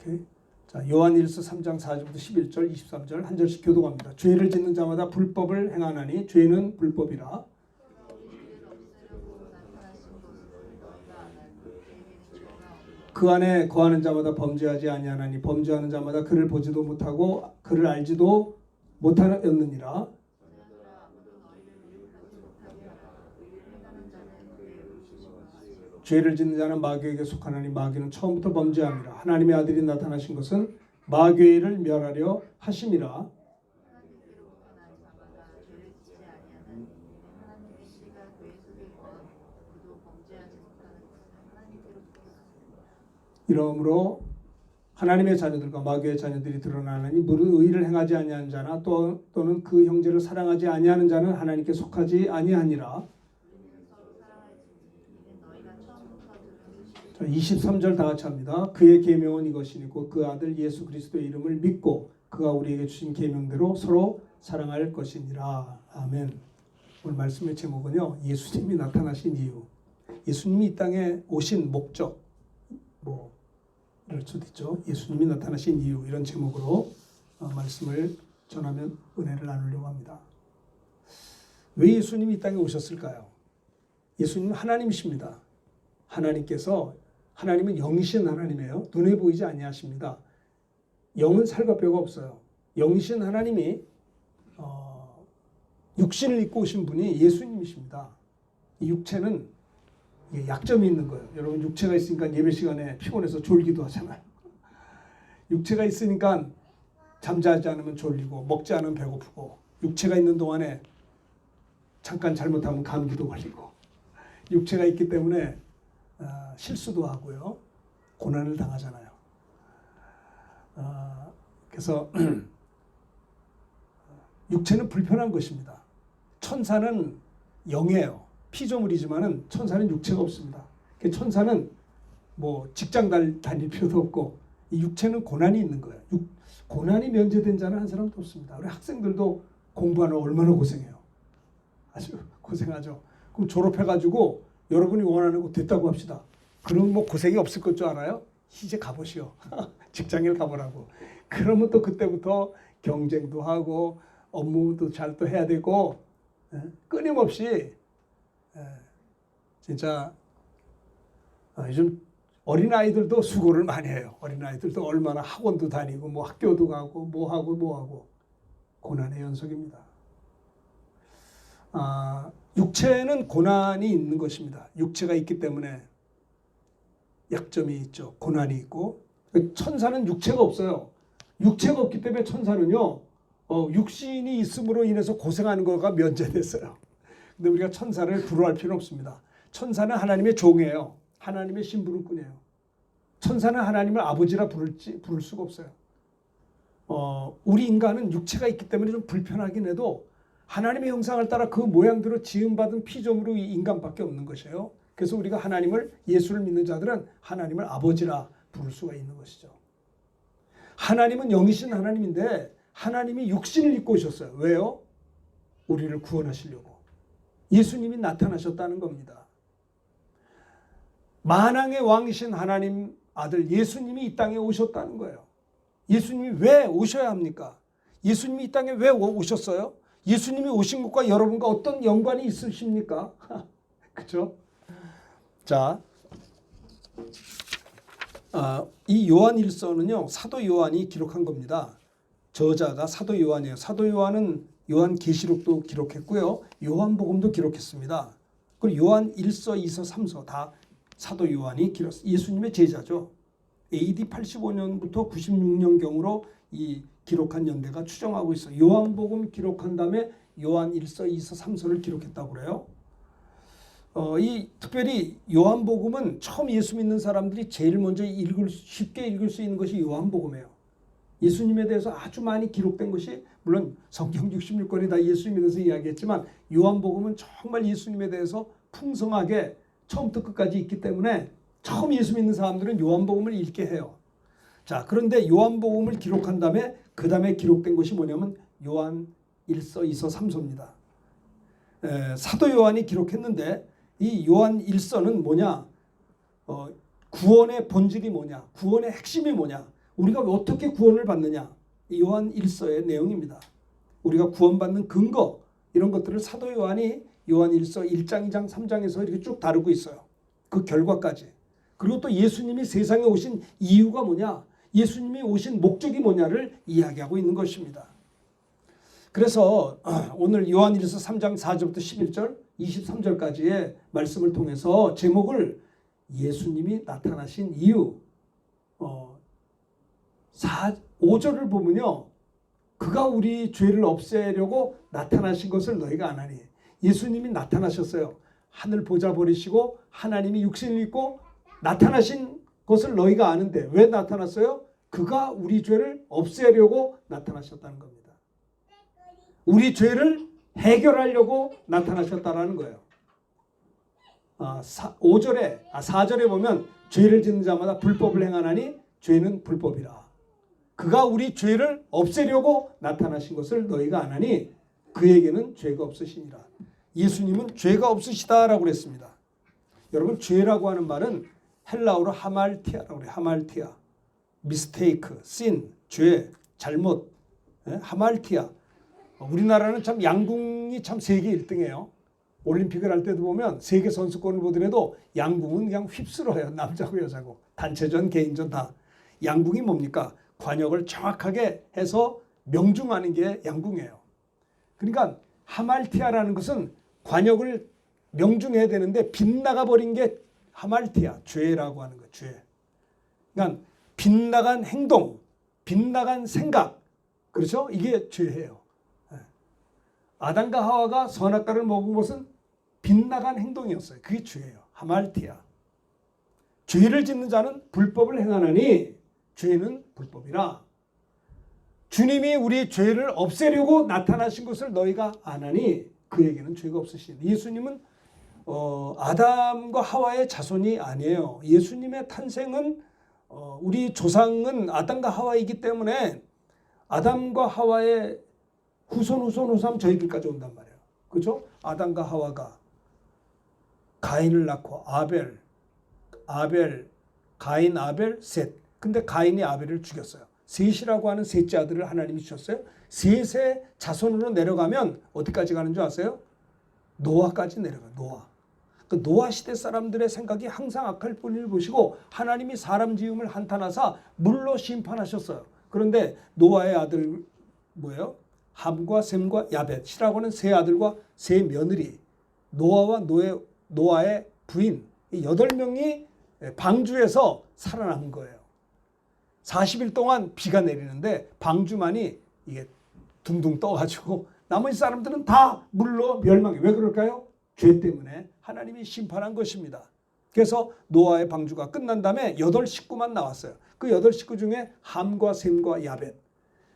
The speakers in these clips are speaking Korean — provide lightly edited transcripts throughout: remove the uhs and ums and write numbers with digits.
오케이. 자, 요한일서 3장 4절부터 11절, 23절 한 절씩 교독합니다. 죄를 짓는 자마다 불법을 행하나니 죄는 불법이라. 그 안에 거하는 자마다 범죄하지 아니하나니 범죄하는 자마다 그를 보지도 못하고 그를 알지도 못하였느니라. 죄를 짓는 자는 마귀에게 속하나니 마귀는 처음부터 범죄함이라. 하나님의 아들이 나타나신 것은 마귀를 멸하려 하심이라. 이러므로 하나님의 자녀들과 마귀의 자녀들이 드러나나니 무릇 의를 행하지 아니하는 자나 또는 그 형제를 사랑하지 아니하는 자는 하나님께 속하지 아니하니라. 23절 다 같이 합니다. 그의 계명은 이것이니 곧 그 아들 예수 그리스도의 이름을 믿고 그가 우리에게 주신 계명대로 서로 사랑할 것이니라. 아멘. 오늘 말씀의 제목은요, 예수님이 나타나신 이유, 예수님이 이 땅에 오신 목적, 이럴 수도 있죠. 예수님이 나타나신 이유, 이런 제목으로 말씀을 전하면 은혜를 나누려고 합니다. 왜 예수님이 이 땅에 오셨을까요? 예수님은 하나님이십니다. 하나님은 영이신 하나님이에요. 눈에 보이지 아니하십니다. 영은 살과 뼈가 없어요. 영이신 하나님이 육신을 입고 오신 분이 예수님이십니다. 이 육체는 약점이 있는 거예요. 여러분, 육체가 있으니까 예배 시간에 피곤해서 졸기도 하잖아요. 육체가 있으니까 잠자지 않으면 졸리고 먹지 않으면 배고프고, 육체가 있는 동안에 잠깐 잘못하면 감기도 걸리고, 육체가 있기 때문에 실수도 하고요, 고난을 당하잖아요. 그래서 육체는 불편한 것입니다. 천사는 영이에요. 피조물이지만은 천사는 육체가 없습니다. 천사는 직장 다닐 필요도 없고, 이 육체는 고난이 있는 거예요. 고난이 면제된 자는 한 사람도 없습니다. 우리 학생들도 공부하는 얼마나 고생해요. 아주 고생하죠. 그럼 졸업해가지고 여러분이 원하는 거 됐다고 합시다. 그럼 고생이 없을 것 줄 알아요? 이제 가보시오. 직장에 가보라고. 그러면 또 그때부터 경쟁도 하고 업무도 잘 또 해야 되고, 끊임없이 진짜 요즘 어린아이들도 수고를 많이 해요. 어린아이들도 얼마나 학원도 다니고 학교도 가고 뭐하고 고난의 연속입니다. 육체는 고난이 있는 것입니다. 육체가 있기 때문에 약점이 있죠. 고난이 있고. 천사는 육체가 없어요. 육체가 없기 때문에 천사는요, 육신이 있음으로 인해서 고생하는 거가 면제됐어요. 근데 우리가 천사를 부러워할 필요는 없습니다. 천사는 하나님의 종이에요. 하나님의 심부름꾼이에요. 천사는 하나님을 아버지라 부를 수가 없어요. 우리 인간은 육체가 있기 때문에 좀 불편하긴 해도 하나님의 형상을 따라 그 모양대로 지음받은 피조물로 이 인간밖에 없는 것이에요. 그래서 우리가 예수를 믿는 자들은 하나님을 아버지라 부를 수가 있는 것이죠. 하나님은 영이신 하나님인데 하나님이 육신을 입고 오셨어요. 왜요? 우리를 구원하시려고. 예수님이 나타나셨다는 겁니다. 만왕의 왕이신 하나님 아들 예수님이 이 땅에 오셨다는 거예요. 예수님이 왜 오셔야 합니까? 예수님이 이 땅에 왜 오셨어요? 예수님이 오신 것과 여러분과 어떤 연관이 있으십니까? 그렇죠? 자, 이 요한일서는요, 사도 요한이 기록한 겁니다. 저자가 사도 요한이에요. 사도 요한은 요한계시록도 기록했고요, 요한복음도 기록했습니다. 그리고 요한일서, 2서, 3서 다 사도 요한이 예수님의 제자죠. AD 85년부터 96년경으로 이 기록한 연대가 추정하고 있어요. 요한복음 기록한 다음에 요한일서, 2서, 3서를 기록했다고 그래요. 특별히 요한복음은 처음 예수 믿는 사람들이 제일 먼저 쉽게 읽을 수 있는 것이 요한복음이에요. 예수님에 대해서 아주 많이 기록된 것이, 물론 성경 66권이 다 예수님에 대해서 이야기했지만 요한복음은 정말 예수님에 대해서 풍성하게 처음부터 끝까지 있기 때문에 처음 예수 믿는 사람들은 요한복음을 읽게 해요. 자, 그런데 요한복음을 기록한 다음에 그 다음에 기록된 것이 뭐냐면 요한 1서, 2서, 3서입니다. 사도 요한이 기록했는데 이 요한 1서는 뭐냐? 구원의 본질이 뭐냐? 구원의 핵심이 뭐냐? 우리가 어떻게 구원을 받느냐? 요한 1서의 내용입니다. 우리가 구원받는 근거 이런 것들을 사도 요한이 요한 1서 1장, 2장, 3장에서 이렇게 쭉 다루고 있어요. 그 결과까지. 그리고 또 예수님이 세상에 오신 이유가 뭐냐? 예수님이 오신 목적이 뭐냐를 이야기하고 있는 것입니다. 그래서 오늘 요한 1서 3장 4절부터 11절, 23절까지의 말씀을 통해서 제목을 예수님이 나타나신 이유 5절을 보면요. 그가 우리 죄를 없애려고 나타나신 것을 너희가 아나니. 예수님이 나타나셨어요. 하늘 보좌 버리시고 하나님이 육신을 입고 나타나신 것을 너희가 아는데 왜 나타났어요? 그가 우리 죄를 없애려고 나타나셨다는 겁니다. 우리 죄를 해결하려고 나타나셨다는 거예요. 4절에 보면 죄를 짓는 자마다 불법을 행하나니 죄는 불법이라. 그가 우리 죄를 없애려고 나타나신 것을 너희가 아나니 그에게는 죄가 없으시니라. 예수님은 죄가 없으시다라고 그랬습니다. 여러분 죄라고 하는 말은 헬라어로 하말티아라고 그래요. 하말티아. 미스테이크, 신, 죄, 잘못. 하말티아. 우리나라는 참 양궁이 참 세계 1등이에요. 올림픽을 할 때도 보면 세계 선수권을 보더라도 양궁은 그냥 휩쓸어요. 남자고 여자고. 단체전, 개인전 다. 양궁이 뭡니까? 관역을 정확하게 해서 명중하는 게 양궁이에요. 그러니까 하말티아라는 것은 관역을 명중해야 되는데 빗나가 버린 게 하말티아, 죄라고 하는 거예요. 죄. 그러니까 빗나간 행동, 빗나간 생각. 그렇죠? 이게 죄예요. 아담과 하와가 선악과를 먹은 것은 빗나간 행동이었어요. 그게 죄예요. 하말티아. 죄를 짓는 자는 불법을 행하나니 죄는 불법이라. 주님이 우리 죄를 없애려고 나타나신 것을 너희가 아나니 그에게는 죄가 없으시니. 예수님은 아담과 하와의 자손이 아니에요. 예수님의 탄생은 우리 조상은 아담과 하와이기 때문에 아담과 하와의 후손 저희들까지 온단 말이에요. 그렇죠? 아담과 하와가 가인을 낳고 가인, 아벨, 셋. 근데 가인이 아벨을 죽였어요. 셋이라고 하는 셋째 아들을 하나님이 주셨어요. 셋의 자손으로 내려가면 어디까지 가는 줄 아세요? 노아까지 내려가요. 그 노아 시대 사람들의 생각이 항상 악할 뿐을 보시고 하나님이 사람 지음을 한탄하사 물로 심판하셨어요. 그런데 노아의 아들 뭐예요? 함과 셈과 야벳이라고 하는 세 아들과 세 며느리, 노아와 노아의 부인, 이 8명이 방주에서 살아남은 거예요. 40일 동안 비가 내리는데 방주만이 이게 둥둥 떠가지고 나머지 사람들은 다 물로 멸망해. 왜 그럴까요? 죄 때문에 하나님이 심판한 것입니다. 그래서 노아의 방주가 끝난 다음에 8식구만 나왔어요. 그 8식구 중에 함과 셈과 야벳.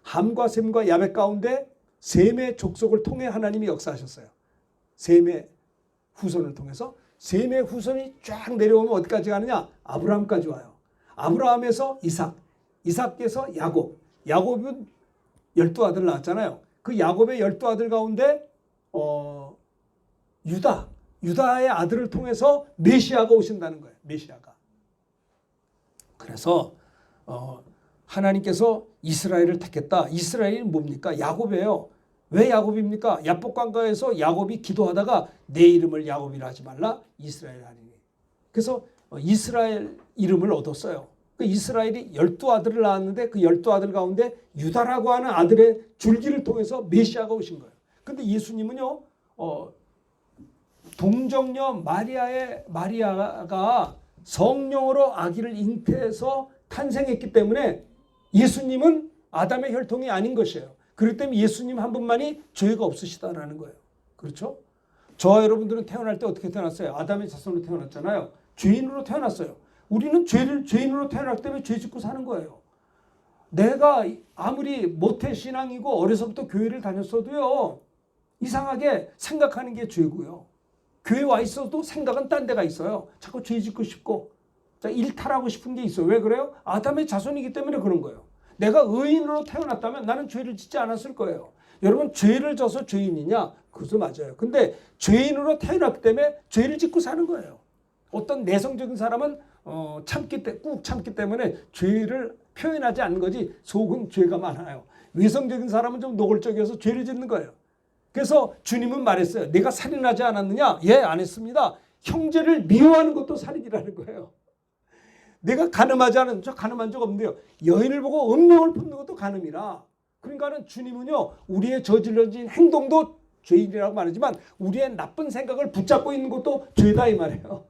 함과 셈과 야벳 가운데 셈의 족속을 통해 하나님이 역사하셨어요. 셈의 후손을 통해서. 셈의 후손이 쫙 내려오면 어디까지 가느냐? 아브라함까지 와요. 아브라함에서 이삭, 이삭께서 야곱. 야곱은 12아들 낳았잖아요. 그 야곱의 12아들 가운데 유다의 아들을 통해서 메시아가 오신다는 거예요. 메시아가. 그래서 하나님께서 이스라엘을 택했다. 이스라엘이 뭡니까? 야곱이에요. 왜 야곱입니까? 야복강가에서 야곱이 기도하다가 내 이름을 야곱이라 하지 말라 이스라엘 하리니. 그래서 이스라엘 이름을 얻었어요. 그 이스라엘이 12아들을 낳았는데 그 12아들 가운데 유다라고 하는 아들의 줄기를 통해서 메시아가 오신 거예요. 근데 예수님은요. 동정녀 마리아가 성령으로 아기를 잉태해서 탄생했기 때문에 예수님은 아담의 혈통이 아닌 것이에요. 그렇기 때문에 예수님 한 분만이 죄가 없으시다라는 거예요. 그렇죠? 저와 여러분들은 태어날 때 어떻게 태어났어요? 아담의 자손으로 태어났잖아요. 죄인으로 태어났어요. 우리는 죄인으로 태어났기 때문에 죄 짓고 사는 거예요. 내가 아무리 모태신앙이고 어려서부터 교회를 다녔어도요. 이상하게 생각하는 게 죄고요. 교회 와 있어도 생각은 딴 데가 있어요. 자꾸 죄 짓고 싶고 일탈하고 싶은 게 있어요. 왜 그래요? 아담의 자손이기 때문에 그런 거예요. 내가 의인으로 태어났다면 나는 죄를 짓지 않았을 거예요. 여러분 죄를 져서 죄인이냐? 그것도 맞아요. 근데 죄인으로 태어났기 때문에 죄를 짓고 사는 거예요. 어떤 내성적인 사람은 꾹 참기 때문에 죄를 표현하지 않는 거지 속은 죄가 많아요. 외성적인 사람은 좀 노골적이어서 죄를 짓는 거예요. 그래서 주님은 말했어요. 내가 살인하지 않았느냐? 예, 안 했습니다. 형제를 미워하는 것도 살인이라는 거예요. 내가 가늠하지 않은, 저 가늠한 적 없는데요. 여인을 보고 음욕을 품는 것도 가늠이라. 그러니까는 주님은요, 우리의 저질러진 행동도 죄인이라고 말하지만 우리의 나쁜 생각을 붙잡고 있는 것도 죄다 이 말이에요.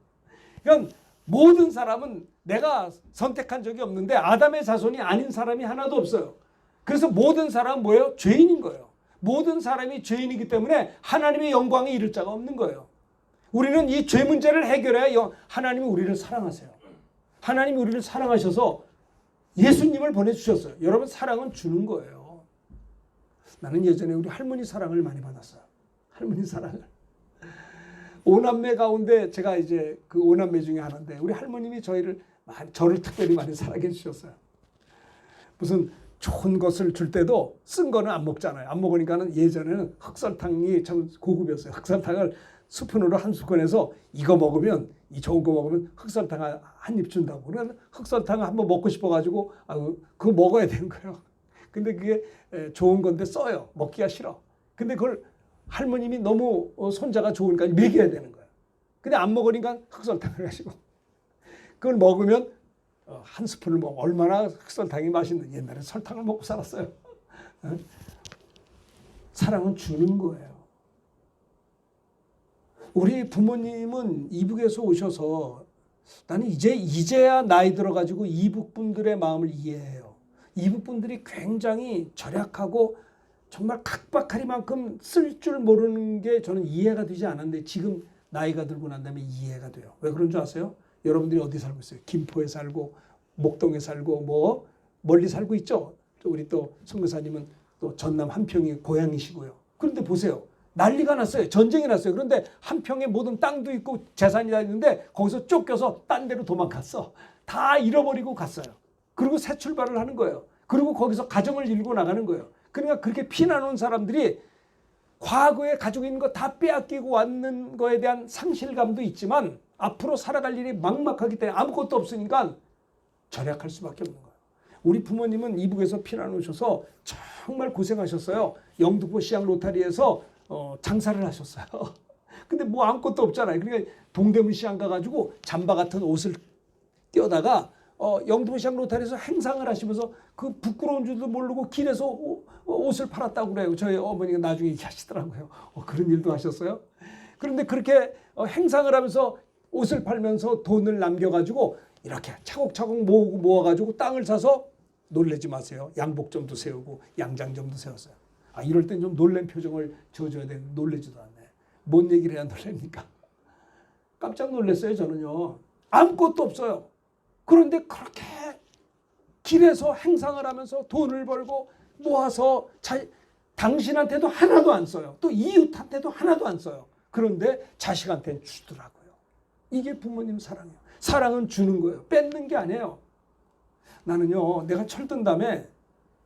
그러니까 모든 사람은 내가 선택한 적이 없는데 아담의 자손이 아닌 사람이 하나도 없어요. 그래서 모든 사람은 뭐예요? 죄인인 거예요. 모든 사람이 죄인이기 때문에 하나님의 영광에 이를 자가 없는 거예요. 우리는 이 죄 문제를 해결해야 하나님이 우리를 사랑하세요. 하나님이 우리를 사랑하셔서 예수님을 보내주셨어요. 여러분, 사랑은 주는 거예요. 나는 예전에 우리 할머니 사랑을 많이 받았어요. 할머니 사랑을. 5남매 가운데 제가 이제 그 5남매 중에 하나인데 우리 할머님이 저를 특별히 많이 사랑해 주셨어요. 무슨 좋은 것을 줄 때도 쓴 거는 안 먹잖아요. 안 먹으니까는 예전에는 흑설탕이 참 고급이었어요. 흑설탕을 스푼으로 한 스푼에서 이거 먹으면, 이 좋은 거 먹으면 흑설탕 한 입 준다고. 그러면 흑설탕을 한번 먹고 싶어가지고 그거 먹어야 되는 거예요. 근데 그게 좋은 건데 써요. 먹기가 싫어. 근데 그걸 할머님이 너무 손자가 좋으니까 먹여야 되는 거예요. 근데 안 먹으니까 흑설탕을 가지고 그걸 먹으면 한 스푼을 먹으면 얼마나 흑설탕이 맛있는, 옛날에 설탕을 먹고 살았어요. 사랑은 주는 거예요. 우리 부모님은 이북에서 오셔서 나는 이제야 나이 들어가지고 이북 분들의 마음을 이해해요. 이북 분들이 굉장히 절약하고 정말 각박하리만큼 쓸 줄 모르는 게 저는 이해가 되지 않았는데 지금 나이가 들고 난 다음에 이해가 돼요. 왜 그런 줄 아세요? 여러분들이 어디 살고 있어요? 김포에 살고 목동에 살고 뭐 멀리 살고 있죠. 우리 또 선교사님은 또 전남 한평이 고향이시고요. 그런데 보세요. 난리가 났어요. 전쟁이 났어요. 그런데 한평에 모든 땅도 있고 재산이 다 있는데 거기서 쫓겨서 딴 데로 도망갔어. 다 잃어버리고 갔어요. 그리고 새 출발을 하는 거예요. 그리고 거기서 가정을 이루고 나가는 거예요. 그러니까 그렇게 피난 온 사람들이 과거에 가지고 있는 거 다 빼앗기고 왔는 거에 대한 상실감도 있지만 앞으로 살아갈 일이 막막하기 때문에 아무것도 없으니까 절약할 수밖에 없는 거예요. 우리 부모님은 이북에서 피난 오셔서 정말 고생하셨어요. 영등포 시향 로타리에서 장사를 하셨어요. 근데 뭐 아무것도 없잖아요. 그러니까 동대문 시장 가가지고 잠바 같은 옷을 띄어다가 영등포 시장 로타리에서 행상을 하시면서 그 부끄러운 줄도 모르고 길에서 옷을 팔았다고 그래요. 저희 어머니가 나중에 얘기하시더라고요. 그런 일도 하셨어요. 그런데 그렇게 행상을 하면서 옷을 팔면서 돈을 남겨가지고 이렇게 차곡차곡 모아가지고 땅을 사서, 놀라지 마세요. 양복점도 세우고 양장점도 세웠어요. 이럴 땐 좀 놀란 표정을 지어줘야 되는데 놀라지도 않네. 뭔 얘기를 해야 놀랍니까? 깜짝 놀랐어요. 저는요. 아무것도 없어요. 그런데 그렇게 길에서 행상을 하면서 돈을 벌고 모아서 당신한테도 하나도 안 써요. 또 이웃한테도 하나도 안 써요. 그런데 자식한테는 주더라고요. 이게 부모님 사랑이에요. 사랑은 주는 거예요. 뺏는 게 아니에요. 나는요, 내가 철든 다음에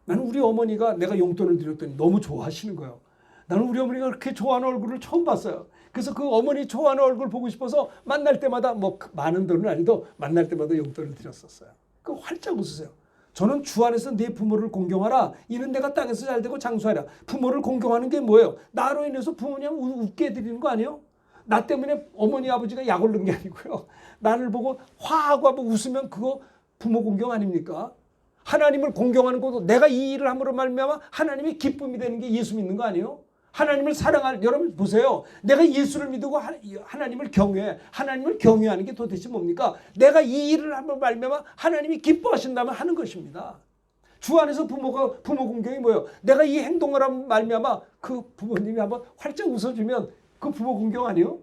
나는 우리 어머니가 내가 용돈을 드렸더니 너무 좋아하시는 거예요. 나는 우리 어머니가 그렇게 좋아하는 얼굴을 처음 봤어요. 그래서 그 어머니 좋아하는 얼굴 보고 싶어서 만날 때마다 뭐 많은 돈은 아니도 만날 때마다 용돈을 드렸었어요. 그 활짝 웃으세요. 저는 주 안에서 내 부모를 공경하라. 이는 내가 땅에서 잘되고 장수하라. 부모를 공경하는 게 뭐예요? 나로 인해서 부모님 웃게 해드리는 거 아니에요? 나 때문에 어머니 아버지가 약 올른 게 아니고요. 나를 보고 화하고 한번 웃으면 그거 부모 공경 아닙니까? 하나님을 공경하는 것도 내가 이 일을 함으로 말미암아 하나님이 기쁨이 되는 게 예수 믿는 거 아니에요? 하나님을 사랑할, 여러분 보세요. 내가 예수를 믿고 하나님을 경외해. 하나님을 경외하는 게 도대체 뭡니까? 내가 이 일을 함으로 말미암아 하나님이 기뻐하신다면 하는 것입니다. 주 안에서 부모 공경이 뭐예요? 내가 이 행동을 하면 말미암아 그 부모님이 한번 활짝 웃어주면 그 부모 공경 아니에요?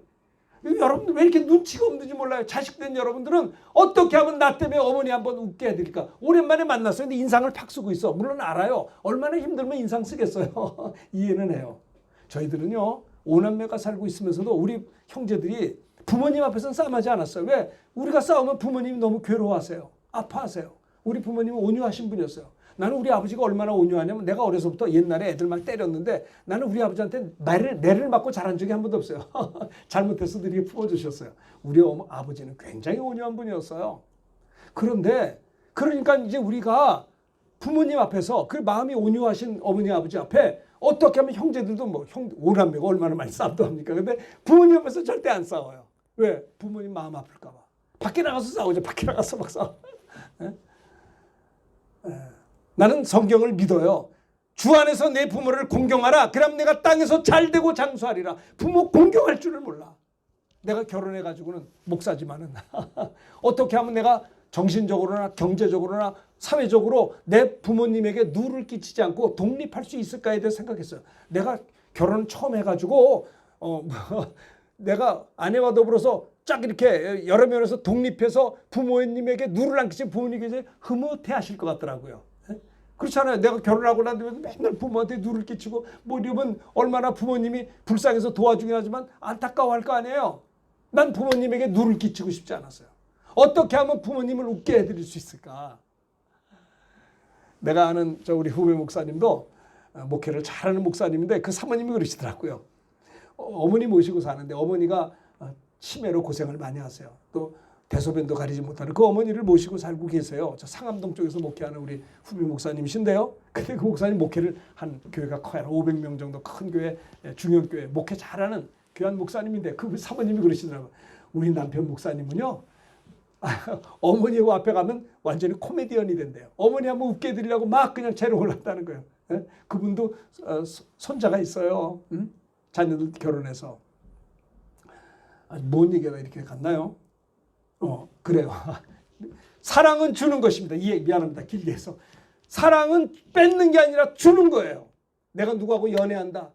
여러분들 왜 이렇게 눈치가 없는지 몰라요. 자식된 여러분들은 어떻게 하면 나 때문에 어머니 한번 웃게 해드릴까? 오랜만에 만났어요. 근데 인상을 팍 쓰고 있어. 물론 알아요. 얼마나 힘들면 인상 쓰겠어요. 이해는 해요. 저희들은요, 5남매가 살고 있으면서도 우리 형제들이 부모님 앞에서는 싸움하지 않았어요. 왜? 우리가 싸우면 부모님이 너무 괴로워하세요. 아파하세요. 우리 부모님은 온유하신 분이었어요. 나는 우리 아버지가 얼마나 온유하냐면 내가 어려서부터 옛날에 애들 막 때렸는데 나는 우리 아버지한테 매를 맞고 자란 적이 한 번도 없어요. 잘못해서 이렇게 품어주셨어요. 우리 아버지는 굉장히 온유한 분이었어요. 그런데 그러니까 이제 우리가 부모님 앞에서 그 마음이 온유하신 어머니 아버지 앞에 어떻게 하면 형제들도 뭐 오남매가 얼마나 많이 싸움도 합니까? 근데 부모님 앞에서 절대 안 싸워요. 왜? 부모님 마음 아플까 봐. 밖에 나가서 싸우죠. 밖에 나가서 막 싸워. 나는 성경을 믿어요. 주 안에서 내 부모를 공경하라. 그럼 내가 땅에서 잘되고 장수하리라. 부모 공경할 줄을 몰라. 내가 결혼해가지고는 목사지만은 어떻게 하면 내가 정신적으로나 경제적으로나 사회적으로 내 부모님에게 누를 끼치지 않고 독립할 수 있을까에 대해 생각했어요. 내가 결혼 처음 해가지고 내가 아내와 더불어서 쫙 이렇게 여러 면에서 독립해서 부모님에게 누를 안 끼치면 부모님께서 흐뭇해하실 것 같더라고요. 그렇잖아요. 내가 결혼하고 난 뒤에 맨날 부모한테 누를 끼치고 뭐 이러면 얼마나 부모님이 불쌍해서 도와주긴 하지만 안타까워할 거 아니에요. 난 부모님에게 누를 끼치고 싶지 않았어요. 어떻게 하면 부모님을 웃게 해드릴 수 있을까? 내가 아는 우리 후배 목사님도 목회를 잘하는 목사님인데 그 사모님이 그러시더라고요. 어머니 모시고 사는데 어머니가 치매로 고생을 많이 하세요. 또 대소변도 가리지 못하는 그 어머니를 모시고 살고 계세요. 저 상암동 쪽에서 목회하는 우리 후배 목사님이신데요. 근데 그 목사님 목회를 한 교회가 커요. 500명 정도 큰 교회, 중형교회 목회 잘하는 귀한 목사님인데 그 사모님이 그러시더라고요. 우리 남편 목사님은요. 어머니 앞에 가면 완전히 코미디언이 된대요. 어머니 한번 웃게 해드리려고 막 그냥 재롱을 올랐다는 거예요. 그분도 손자가 있어요. 자녀들 결혼해서. 뭔 얘기가 이렇게 갔나요? 그래요. 사랑은 주는 것입니다. 미안합니다. 길게 해서. 사랑은 뺏는 게 아니라 주는 거예요. 내가 누구하고 연애한다.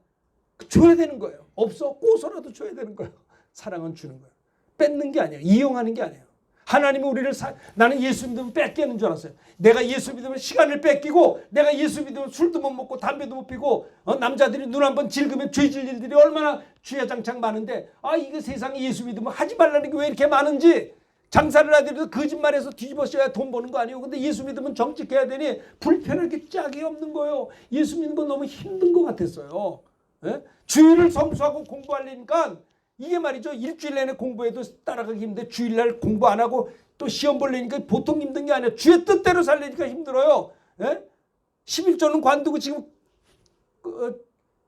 줘야 되는 거예요. 없어? 꼬서라도 줘야 되는 거예요. 사랑은 주는 거예요. 뺏는 게 아니에요. 이용하는 게 아니에요. 하나님은 우리를 나는 예수 믿으면 뺏기는 줄 알았어요. 내가 예수 믿으면 시간을 뺏기고 내가 예수 믿으면 술도 못 먹고 담배도 못 피고 남자들이 눈 한번 질그면 죄질 일들이 얼마나 주야장창 많은데 이게 세상에 예수 믿으면 하지 말라는 게 왜 이렇게 많은지 장사를 하더라도 거짓말해서 뒤집어져야 돈 버는 거 아니에요. 근데 예수 믿으면 정직해야 되니 불편하게 짝이 없는 거예요. 예수 믿는 건 너무 힘든 것 같았어요. 예? 주일을 성수하고 공부하려니까 이게 말이죠. 일주일 내내 공부해도 따라가기 힘든데 주일날 공부 안 하고 또 시험 보려니까 보통 힘든 게 아니에요. 주의 뜻대로 살려니까 힘들어요. 예? 11조는 관두고 지금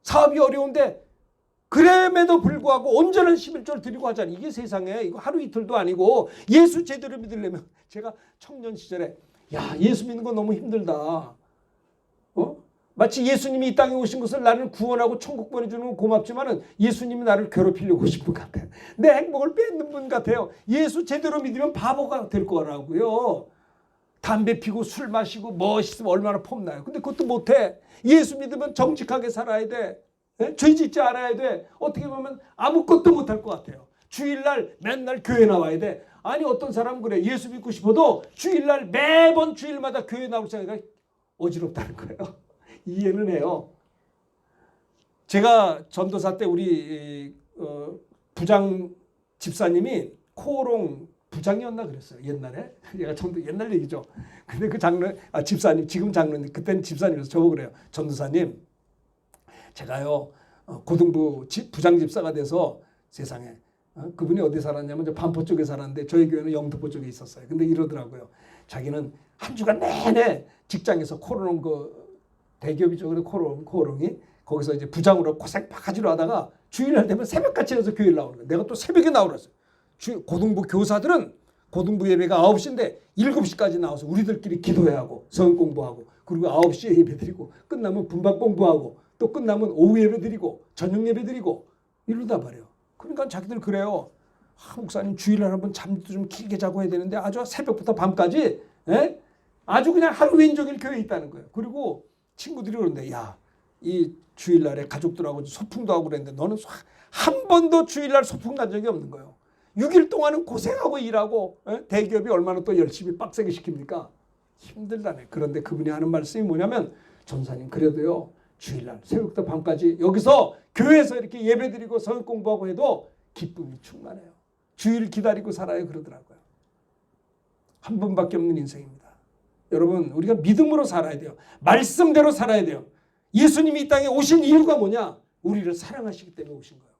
사업이 어려운데 그럼에도 불구하고 온전한 11조를 드리고 하잖아요. 이게 세상에 이거 하루 이틀도 아니고 예수 제대로 믿으려면 제가 청년 시절에 예수 믿는 건 너무 힘들다. 마치 예수님이 이 땅에 오신 것을 나를 구원하고 천국 보내주는 건 고맙지만은 예수님이 나를 괴롭히려고 오신 분 같아요. 내 행복을 뺏는 분 같아요. 예수 제대로 믿으면 바보가 될 거라고요. 담배 피고 술 마시고 멋있으면 얼마나 폼나요. 근데 그것도 못해. 예수 믿으면 정직하게 살아야 돼. 죄 짓지 않아야 돼. 어떻게 보면 아무것도 못할 것 같아요. 주일날 맨날 교회 나와야 돼. 아니 어떤 사람은 그래. 예수 믿고 싶어도 주일날 매번 주일마다 교회 나올 생각이 어지럽다는 거예요. 이해는 해요. 제가 전도사 때 우리 부장 집사님이 코오롱 부장이었나 그랬어요. 옛날에. 얘가 옛날 얘기죠. 근데 그 장로 집사님 지금 장로님 그때는 집사님이어서 저보고 그래요. 전도사님 제가요 고등부 부장 집사가 돼서 세상에 그분이 어디 살았냐면 저 반포 쪽에 살았는데 저희 교회는 영등포 쪽에 있었어요. 근데 이러더라고요. 자기는 한 주간 내내 직장에서 코오롱 대기업이죠. 그래 코오롱이 거기서 이제 부장으로 고생 바가지로 하다가 주일날 되면 새벽같이 해서 교회를 나오는 거예요. 내가 또 새벽에 나오랬어요. 고등부 교사들은 고등부 예배가 9시인데 7시까지 나와서 우리들끼리 기도해야 하고 성경 공부하고 그리고 9시에 예배 드리고 끝나면 분반 공부하고 또 끝나면 오후 예배 드리고 저녁 예배 드리고 이러다 말이에요. 그러니까 자기들 그래요. 목사님 주일날 한번 잠도 좀 길게 자고 해야 되는데 아주 새벽부터 밤까지 아주 그냥 하루 왼종일 교회에 있다는 거예요. 그리고 친구들이 그러는데 이 주일날에 가족들하고 소풍도 하고 그랬는데 너는 한 번도 주일날 소풍 간 적이 없는 거예요. 6일 동안은 고생하고 일하고 대기업이 얼마나 또 열심히 빡세게 시킵니까? 힘들다네. 그런데 그분이 하는 말씀이 뭐냐면 전사님 그래도요 주일날 새벽부터 밤까지 여기서 교회에서 이렇게 예배드리고 성경 공부하고 해도 기쁨이 충만해요. 주일 기다리고 살아요 그러더라고요. 한 번밖에 없는 인생입니다. 여러분 우리가 믿음으로 살아야 돼요. 말씀대로 살아야 돼요. 예수님이 이 땅에 오신 이유가 뭐냐? 우리를 사랑하시기 때문에 오신 거예요.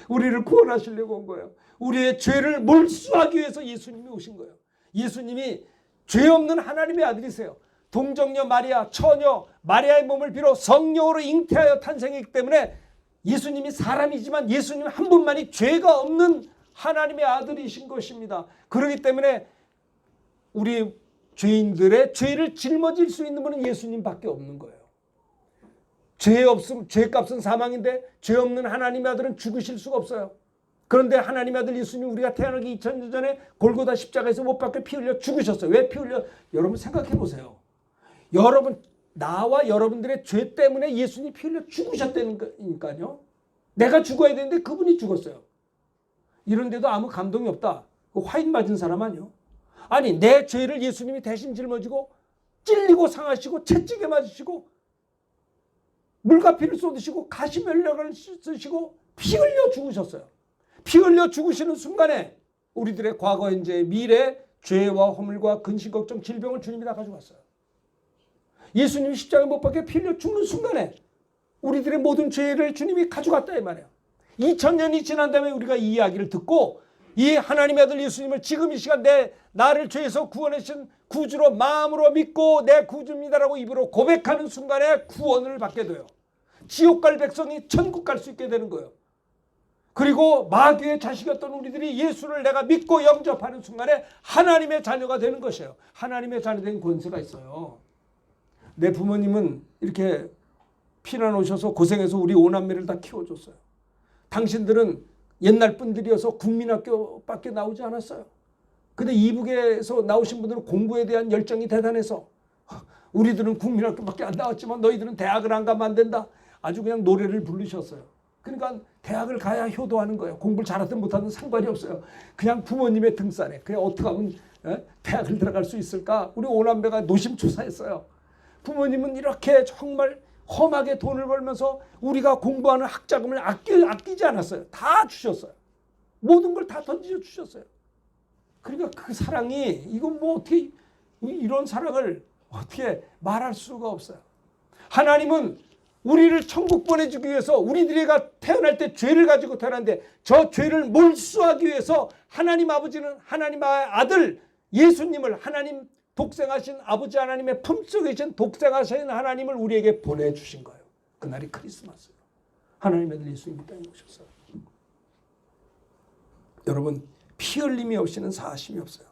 우리를 구원하시려고 온 거예요. 우리의 죄를 몰수하기 위해서 예수님이 오신 거예요. 예수님이 죄 없는 하나님의 아들이세요. 동정녀 마리아, 처녀 마리아의 몸을 비롯 성령으로 잉태하여 탄생했기 때문에 예수님이 사람이지만 예수님 한 분만이 죄가 없는 하나님의 아들이신 것입니다. 그렇기 때문에 우리 죄인들의 죄를 짊어질 수 있는 분은 예수님밖에 없는 거예요. 죄 없음, 죄값은 사망인데 죄 없는 하나님의 아들은 죽으실 수가 없어요. 그런데 하나님의 아들 예수님 우리가 태어나기 2000년 전에 골고다 십자가에서 못 박혀 피 흘려 죽으셨어요. 왜 피 흘려? 여러분 생각해 보세요. 여러분 나와 여러분들의 죄 때문에 예수님이 피 흘려 죽으셨다니까요. 내가 죽어야 되는데 그분이 죽었어요. 이런데도 아무 감동이 없다. 화인 맞은 사람 아니요. 아니 내 죄를 예수님이 대신 짊어지고 찔리고 상하시고 채찍에 맞으시고 물과 피를 쏟으시고 가시면력을 쓰시고 피 흘려 죽으셨어요. 피 흘려 죽으시는 순간에 우리들의 과거, 현재, 미래 죄와 허물과 근심, 걱정, 질병을 주님이 다 가져갔어요. 예수님이 십자가에 못 박혀 피 흘려 죽는 순간에 우리들의 모든 죄를 주님이 가져갔다 이 말이에요. 2000년이 지난 다음에 우리가 이 이야기를 듣고 이 하나님의 아들 예수님을 지금 이 시간 나를 죄에서 구원하신 구주로 마음으로 믿고 내 구주입니다라고 입으로 고백하는 순간에 구원을 받게 돼요. 지옥 갈 백성이 천국 갈 수 있게 되는 거예요. 그리고 마귀의 자식이었던 우리들이 예수를 내가 믿고 영접하는 순간에 하나님의 자녀가 되는 것이에요. 하나님의 자녀 된 권세가 있어요. 내 부모님은 이렇게 피난 오셔서 고생해서 우리 5남매를 다 키워줬어요. 당신들은 옛날 분들이어서 국민학교밖에 나오지 않았어요. 근데 이북에서 나오신 분들은 공부에 대한 열정이 대단해서 우리들은 국민학교밖에 안 나왔지만 너희들은 대학을 안 가면 안 된다. 아주 그냥 노래를 부르셨어요. 그러니까 대학을 가야 효도하는 거예요. 공부를 잘하든 못하든 상관이 없어요. 그냥 부모님의 등살에 그냥 어떻게 하면 대학을 들어갈 수 있을까? 우리 5남매가 노심초사했어요. 부모님은 이렇게 정말 험하게 돈을 벌면서 우리가 공부하는 학자금을 아끼지 않았어요. 다 주셨어요. 모든 걸 다 던져 주셨어요. 그러니까 그 사랑이 이건 뭐 어떻게 이런 사랑을 어떻게 말할 수가 없어요. 하나님은 우리를 천국 보내주기 위해서 우리들이가 태어날 때 죄를 가지고 태어났는데 저 죄를 몰수하기 위해서 하나님 아버지는 하나님의 아들 예수님을 하나님 독생하신 아버지 하나님의 품속에 계신 독생하신 하나님을 우리에게 보내주신 거예요. 그날이 크리스마스예요. 하나님의 아들 예수님이 땅에 오셨어요. 여러분 피 흘림이 없이는 사하심이 없어요.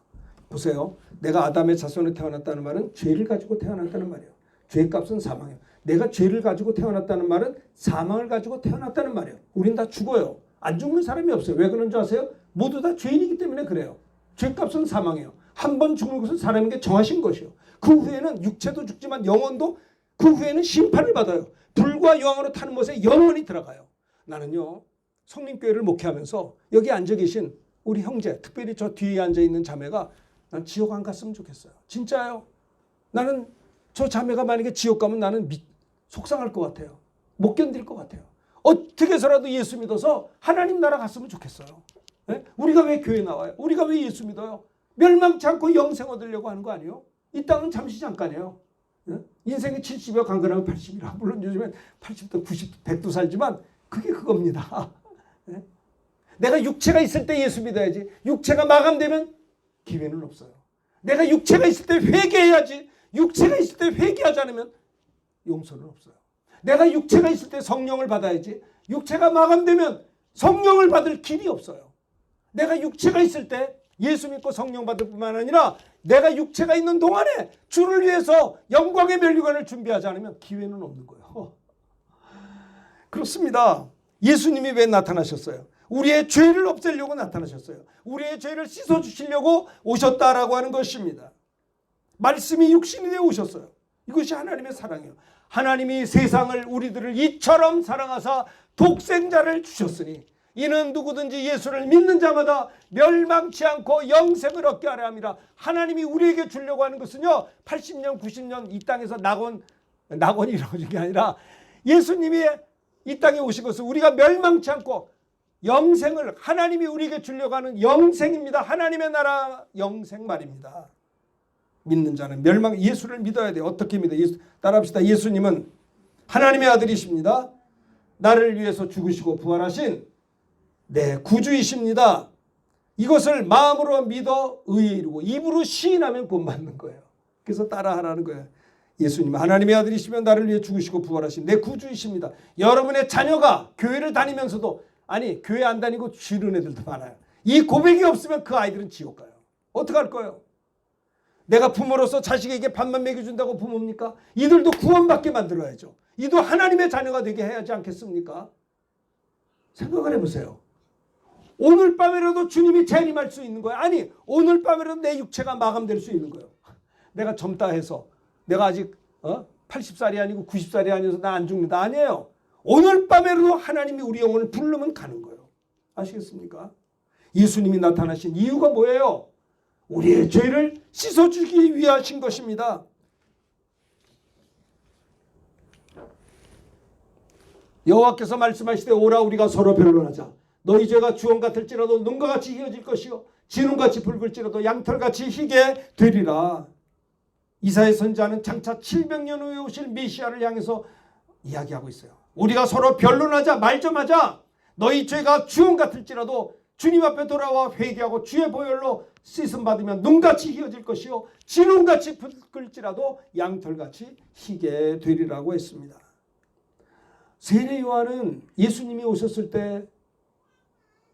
보세요. 내가 아담의 자손에 태어났다는 말은 죄를 가지고 태어났다는 말이에요. 죄값은 사망이에요. 내가 죄를 가지고 태어났다는 말은 사망을 가지고 태어났다는 말이에요. 우린 다 죽어요. 안 죽는 사람이 없어요. 왜 그런 줄 아세요? 모두 다 죄인이기 때문에 그래요. 죄값은 사망이에요. 한 번 죽는 것은 사람에게 정하신 것이요. 그 후에는 육체도 죽지만 영혼도 그 후에는 심판을 받아요. 불과 여왕으로 타는 못에 영원히 들어가요. 나는요. 성림교회를 목회하면서 여기 앉아 계신 우리 형제, 특별히 저 뒤에 앉아 있는 자매가 난 지옥 안 갔으면 좋겠어요. 진짜요. 나는 저 자매가 만약에 지옥 가면 나는 속상할 것 같아요. 못 견딜 것 같아요. 어떻게 해서라도 예수 믿어서 하나님 나라 갔으면 좋겠어요. 네? 우리가 왜 교회 나와요? 우리가 왜 예수 믿어요? 멸망치 않고 영생 얻으려고 하는 거 아니에요? 이 땅은 잠시 잠깐이에요. 네? 인생이 70여 강건하면 80이라. 물론 요즘엔 80도 90도 100도 살지만 그게 그겁니다. 네? 내가 육체가 있을 때 예수 믿어야지. 육체가 마감되면 기회는 없어요. 내가 육체가 있을 때 회개해야지. 육체가 있을 때 회개하지 않으면 용서는 없어요. 내가 육체가 있을 때 성령을 받아야지. 육체가 마감되면 성령을 받을 길이 없어요. 내가 육체가 있을 때 예수 믿고 성령 받을 뿐만 아니라 내가 육체가 있는 동안에 주를 위해서 영광의 면류관을 준비하지 않으면 기회는 없는 거예요. 그렇습니다. 예수님이 왜 나타나셨어요? 우리의 죄를 없애려고 나타나셨어요. 우리의 죄를 씻어주시려고 오셨다라고 하는 것입니다. 말씀이 육신이 되어 오셨어요. 이것이 하나님의 사랑이에요. 하나님이 세상을 우리들을 이처럼 사랑하사 독생자를 주셨으니 이는 누구든지 예수를 믿는 자마다 멸망치 않고 영생을 얻게 하려 함이라. 하나님이 우리에게 주려고 하는 것은요 80년 90년 이 땅에서 낙원이라고 하는 게 아니라 예수님이 이 땅에 오신 것은 우리가 멸망치 않고 영생을 하나님이 우리에게 주려고 하는 영생입니다. 하나님의 나라 영생 말입니다. 믿는 자는 예수를 믿어야 돼요. 어떻게 믿어요? 따라합시다. 예수님은 하나님의 아들이십니다. 나를 위해서 죽으시고 부활하신 내 구주이십니다. 이것을 마음으로 믿어 의에 이르고 입으로 시인하면 구원받는 거예요. 그래서 따라하라는 거예요. 예수님 하나님의 아들이시면 나를 위해 죽으시고 부활하신 내 구주이십니다. 여러분의 자녀가 교회를 다니면서도 아니 교회 안 다니고 쉬는 애들도 많아요. 이 고백이 없으면 그 아이들은 지옥 가요. 어떡할 거예요? 내가 부모로서 자식에게 밥만 먹여준다고 부모입니까? 이들도 구원받게 만들어야죠. 이도 하나님의 자녀가 되게 해야지 않겠습니까? 생각을 해보세요. 오늘 밤에라도 주님이 재림할 수 있는 거예요. 아니 오늘 밤에라도 내 육체가 마감될 수 있는 거예요. 내가 젊다 해서 내가 아직 80살이 아니고 90살이 아니어서 나 안 죽는다. 아니에요. 오늘 밤에라도 하나님이 우리 영혼을 부르면 가는 거예요. 아시겠습니까? 예수님이 나타나신 이유가 뭐예요? 우리의 죄를 씻어주기 위하신 것입니다. 여호와께서 말씀하시되 오라 우리가 서로 변론하자. 너희 죄가 주홍 같을지라도 눈과 같이 희어질 것이요 진홍같이 붉을지라도 양털같이 희게 되리라. 이사야 선지자는 장차 700년 후에 오실 메시아를 향해서 이야기하고 있어요. 우리가 서로 변론하자. 말 좀 하자. 너희 죄가 주홍 같을지라도 주님 앞에 돌아와 회개하고 주의 보혈로 씻음 받으면 눈같이 희어질 것이요 진홍같이 붉을지라도 양털같이 희게 되리라고 했습니다. 세례 요한은 예수님이 오셨을 때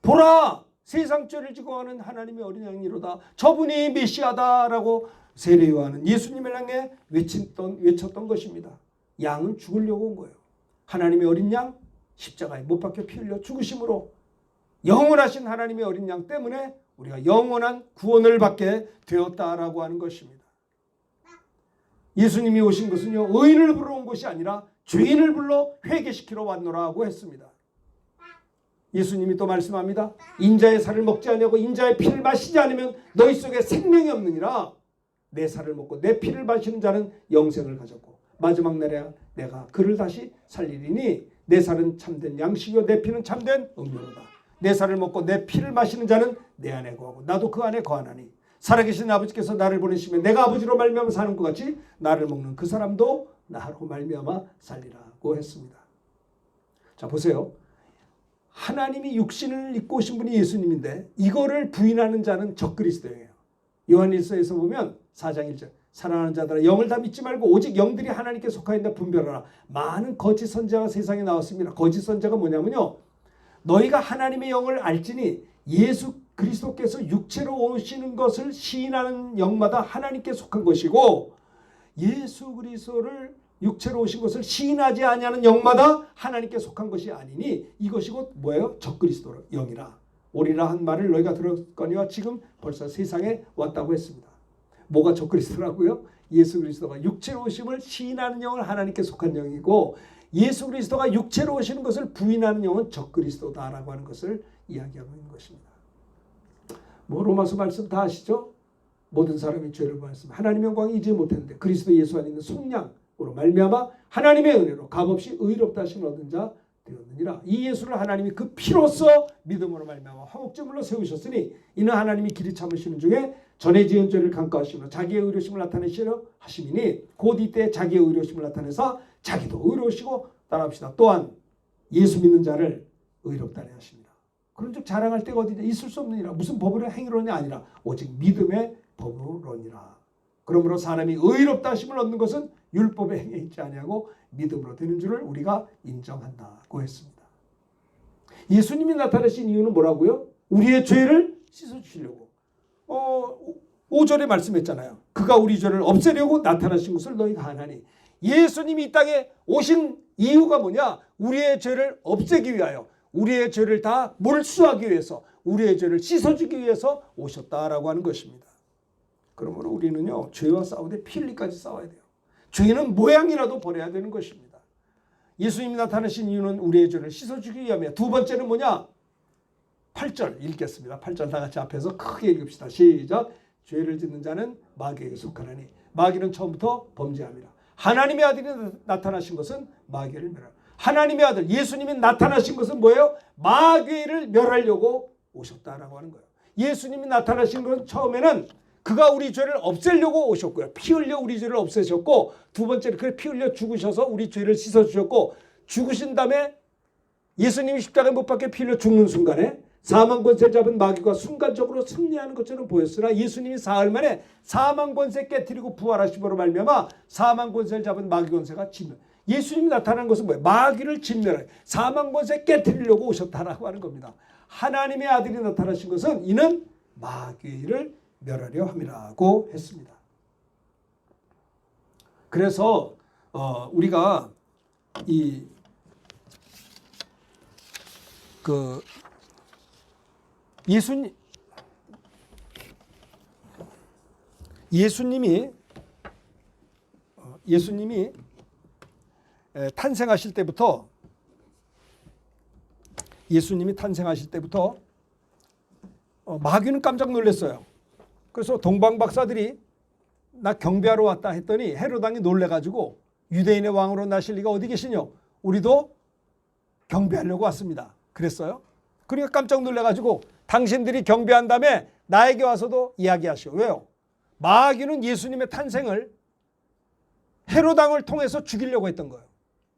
보라 세상 죄를 지고 가는 하나님의 어린 양이로다. 저분이 메시아다라고 세례 요한은 예수님을 향해 외쳤던 것입니다. 양은 죽으려고 온 거예요. 하나님의 어린 양 십자가에 못 박혀 피 흘려 죽으심으로 영원하신 하나님의 어린 양 때문에 우리가 영원한 구원을 받게 되었다라고 하는 것입니다. 예수님이 오신 것은요 의인을 부르러 온 것이 아니라 죄인을 불러 회개시키러 왔노라고 했습니다. 예수님이 또 말씀합니다. 인자의 살을 먹지 아니하고 인자의 피를 마시지 않으면 너희 속에 생명이 없느니라. 내 살을 먹고 내 피를 마시는 자는 영생을 가졌고 마지막 날에 내가 그를 다시 살리리니 내 살은 참된 양식이요 내 피는 참된 음료로다. 내 살을 먹고 내 피를 마시는 자는 내 안에 거하고 나도 그 안에 거하나니 살아계신 아버지께서 나를 보내시면 내가 아버지로 말미암아 사는 것 같이 나를 먹는 그 사람도 나로 말미암아 살리라고 했습니다. 자 보세요. 하나님이 육신을 입고 오신 분이 예수님인데 이거를 부인하는 자는 적그리스도예요. 요한일서에서 보면 4장 1절 사랑하는 자들아 영을 다 믿지 말고 오직 영들이 하나님께 속하였다 분별하라. 많은 거짓 선지자가 세상에 나왔습니다. 거짓 선지자가 뭐냐면요. 너희가 하나님의 영을 알지니 예수 그리스도께서 육체로 오시는 것을 시인하는 영마다 하나님께 속한 것이고 예수 그리스도를 육체로 오신 것을 시인하지 아니하는 영마다 하나님께 속한 것이 아니니 이것이 곧 뭐예요? 적그리스도 영이라 오리라 한 말을 너희가 들었거니와 지금 벌써 세상에 왔다고 했습니다. 뭐가 적그리스도라고요? 예수 그리스도가 육체로 오심을 시인하는 영은 하나님께 속한 영이고 예수 그리스도가 육체로 오시는 것을 부인하는 영은 적그리스도다라고 하는 것을 이야기하고 있는 것입니다. 뭐 로마서 말씀 다 아시죠? 모든 사람이 죄를 범했으면 하나님의 영광이 이지 못했는데 그리스도 예수 안에 있는 속량으로 말미암아 하나님의 은혜로 값없이 의롭다 하심을 얻은 자 되었느니라. 이 예수를 하나님이 그 피로써 믿음으로 말미암아 화목제물로 세우셨으니 이는 하나님이 길이 참으시는 중에 전에 지은 죄를 간과하시며 자기의 의로우심을 나타내시려 하심이니 곧 이때 자기의 의로우심을 나타내사 자기도 의로우시고 따라합시다. 또한 예수 믿는 자를 의롭다네 하십니다. 그런즉 자랑할 때가 어디냐 있을 수 없느니라. 무슨 법으로 행위로냐 아니라 오직 믿음의 법으로니라. 그러므로 사람이 의롭다 하심을 얻는 것은 율법에 행해 있지 아니하고 믿음으로 되는 줄을 우리가 인정한다고 했습니다. 예수님이 나타나신 이유는 뭐라고요? 우리의 죄를 씻어주시려고. 5절에 말씀했잖아요. 그가 우리 죄를 없애려고 나타나신 것을 너희가 아나니. 예수님이 이 땅에 오신 이유가 뭐냐? 우리의 죄를 없애기 위하여 우리의 죄를 다 몰수하기 위해서 우리의 죄를 씻어주기 위해서 오셨다라고 하는 것입니다. 그러므로 우리는요 죄와 싸우되 피 흘리까지 싸워야 돼요. 죄는 모양이라도 버려야 되는 것입니다. 예수님이 나타나신 이유는 우리의 죄를 씻어주기 위함이에요. 두 번째는 뭐냐? 8절 읽겠습니다. 8절 다 같이 앞에서 크게 읽읍시다. 시작. 죄를 짓는 자는 마귀에게 속하나니 마귀는 처음부터 범죄함이라. 하나님의 아들이 나타나신 것은 마귀를 멸하라. 하나님의 아들 예수님이 나타나신 것은 뭐예요? 마귀를 멸하려고 오셨다라고 하는 거예요. 예수님이 나타나신 건 처음에는 그가 우리 죄를 없애려고 오셨고요. 피 흘려 우리 죄를 없애셨고 두 번째는 그 피 흘려 죽으셔서 우리 죄를 씻어주셨고 죽으신 다음에 예수님이 십자가에 못 박혀 피 흘려 죽는 순간에 사망 권세를 잡은 마귀가 순간적으로 승리하는 것처럼 보였으나 예수님이 사흘 만에 사망 권세 깨뜨리고 부활하심으로 말미암아 사망 권세를 잡은 마귀 권세가 진멸. 예수님이 나타난 것은 뭐예요? 마귀를 진멸해 사망 권세 깨뜨리려고 오셨다라고 하는 겁니다. 하나님의 아들이 나타나신 것은 이는 마귀를 멸하려 함이라고 했습니다. 그래서 우리가 예수님이 탄생하실 때부터 마귀는 깜짝 놀랐어요. 그래서 동방 박사들이 나 경배하러 왔다 했더니 헤롯 왕이 놀래가지고 유대인의 왕으로 나실 리가 어디 계시뇨? 우리도 경배하려고 왔습니다. 그랬어요. 그러니까 깜짝 놀래가지고 당신들이 경배한 다음에 나에게 와서도 이야기하시오. 왜요? 마귀는 예수님의 탄생을 헤롯 왕을 통해서 죽이려고 했던 거예요.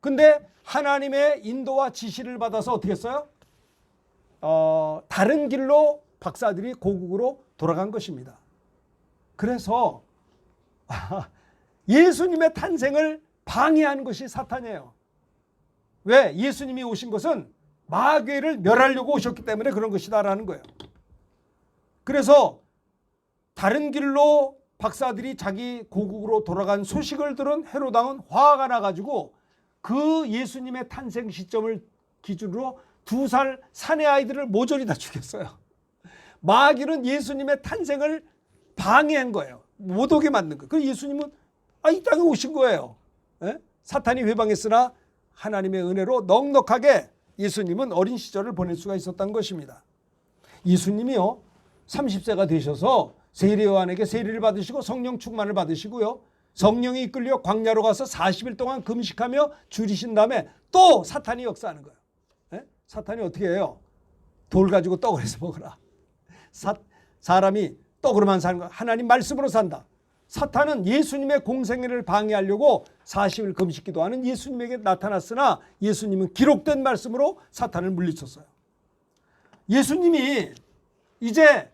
근데 하나님의 인도와 지시를 받아서 어떻게 했어요? 다른 길로 박사들이 고국으로 돌아간 것입니다. 그래서 예수님의 탄생을 방해하는 것이 사탄이에요. 왜? 예수님이 오신 것은 마귀를 멸하려고 오셨기 때문에 그런 것이다라는 거예요. 그래서 다른 길로 박사들이 자기 고국으로 돌아간 소식을 들은 헤롯 왕은 화가 나가지고 그 예수님의 탄생 시점을 기준으로 2살 사내 아이들을 모조리 다 죽였어요. 마귀는 예수님의 탄생을 방해한 거예요. 못 오게 만든 거예요. 그래서 예수님은 이 땅에 오신 거예요. 사탄이 회방했으나 하나님의 은혜로 넉넉하게 예수님은 어린 시절을 보낼 수가 있었던 것입니다. 예수님이요 30세가 되셔서 세례 요한에게 세례를 받으시고 성령 충만을 받으시고요. 성령이 이끌려 광야로 가서 40일 동안 금식하며 줄이신 다음에 또 사탄이 역사하는 거예요. 사탄이 어떻게 해요? 돌 가지고 떡을 해서 먹어라. 사람이 떡으로만 사는 거 하나님 말씀으로 산다. 사탄은 예수님의 공생애를 방해하려고 40일 금식 기도하는 예수님에게 나타났으나 예수님은 기록된 말씀으로 사탄을 물리쳤어요. 예수님이 이제